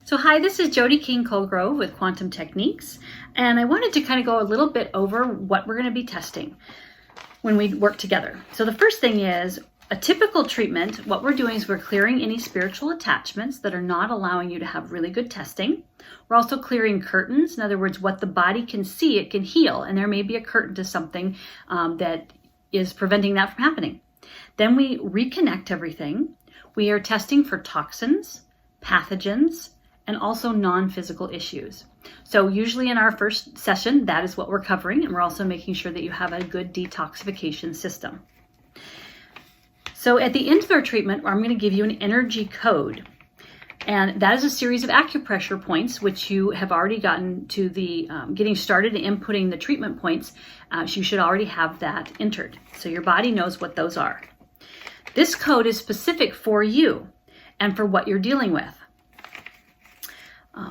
So hi, this is Jody King Colegrove with Quantum Techniques, and I wanted to kind of go a little bit over what we're going to be testing when we work together. So the first thing is a typical treatment. What we're doing is we're clearing any spiritual attachments that are not allowing you to have really good testing. We're also clearing curtains. In other words, what the body can see, it can heal, and there may be a curtain to something that is preventing that from happening. Then we reconnect everything. We are testing for toxins, pathogens, and also non-physical issues. So usually in our first session, that is what we're covering, and we're also making sure that you have a good detoxification system. So at the end of our treatment, I'm going to give you an energy code, and that is a series of acupressure points, which you have already gotten to the getting started and inputting the treatment points. You should already have that entered, so your body knows what those are. This code is specific for you and for what you're dealing with.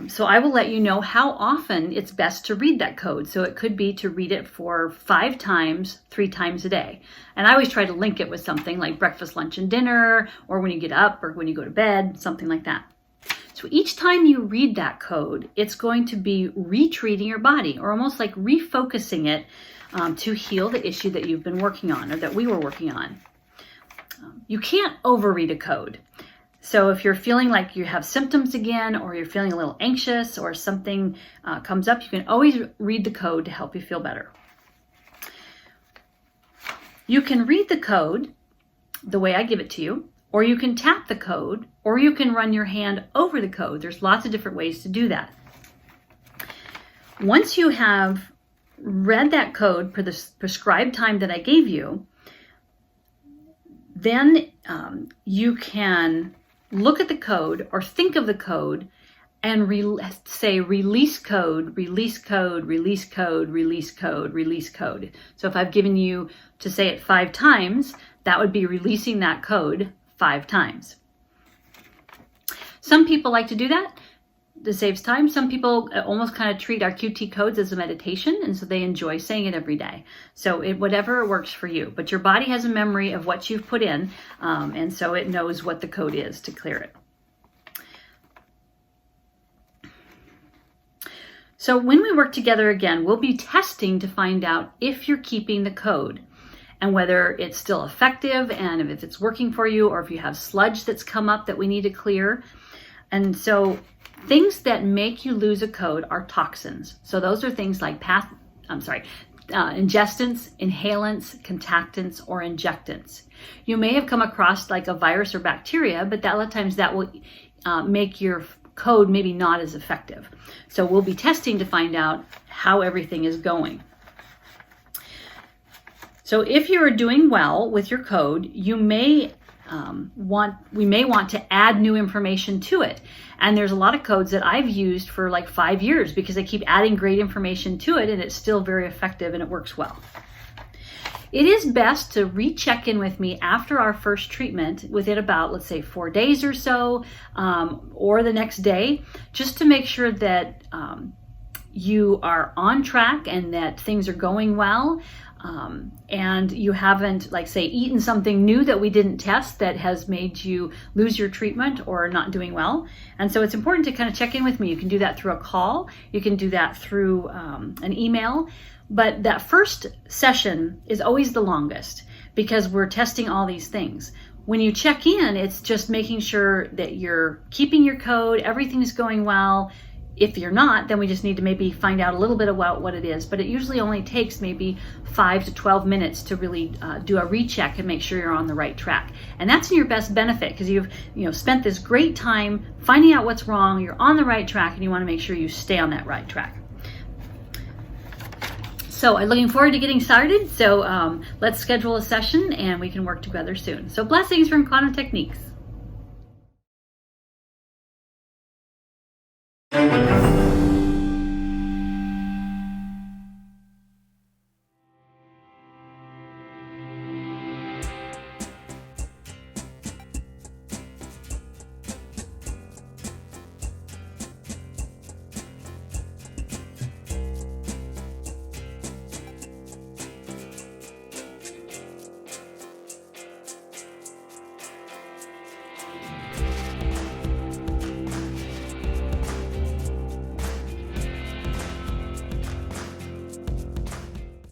So I will let you know how often it's best to read that code. So it could be to read it for 5 times, 3 times a day. And I always try to link it with something like breakfast, lunch, and dinner, or when you get up or when you go to bed, something like that. So each time you read that code, it's going to be retreating your body, or almost like refocusing it to heal the issue that you've been working on, or that we were working on. You can't overread a code. So if you're feeling like you have symptoms again, or you're feeling a little anxious, or something comes up, you can always read the code to help you feel better. You can read the code the way I give it to you, or you can tap the code, or you can run your hand over the code. There's lots of different ways to do that. Once you have read that code for the prescribed time that I gave you, then you can look at the code or think of the code and say release code, release code, release code, release code, release code. So if I've given you to say it 5 times, that would be releasing that code 5 times. Some people like to do that. This saves time. Some people almost kind of treat our QT codes as a meditation, and so they enjoy saying it every day. So whatever works for you. But your body has a memory of what you've put in, and so it knows what the code is to clear it. So when we work together again, we'll be testing to find out if you're keeping the code and whether it's still effective, and if it's working for you, or if you have sludge that's come up that we need to clear. And so things that make you lose a code are toxins. So those are things like ingestants, inhalants, contactants, or injectants. You may have come across like a virus or bacteria, but a lot of times that will make your code maybe not as effective. So we'll be testing to find out how everything is going. So if you are doing well with your code, we may want to add new information to it. And there's a lot of codes that I've used for like 5 years because I keep adding great information to it, and it's still very effective and it works well. It is best to recheck in with me after our first treatment within about, let's say, 4 days or so, or the next day, just to make sure that you are on track and that things are going well. And you haven't, like, say, eaten something new that we didn't test that has made you lose your treatment or not doing well. And so it's important to kind of check in with me. You can do that through a call. You can do that through an email. But that first session is always the longest because we're testing all these things. When you check in, it's just making sure that you're keeping your code, everything's going well. If you're not, then we just need to maybe find out a little bit about what it is. But it usually only takes maybe 5 to 12 minutes to really do a recheck and make sure you're on the right track. And that's in your best benefit because you've spent this great time finding out what's wrong, you're on the right track, and you want to make sure you stay on that right track. So I'm looking forward to getting started. So let's schedule a session and we can work together soon. So blessings from Quantum Techniques.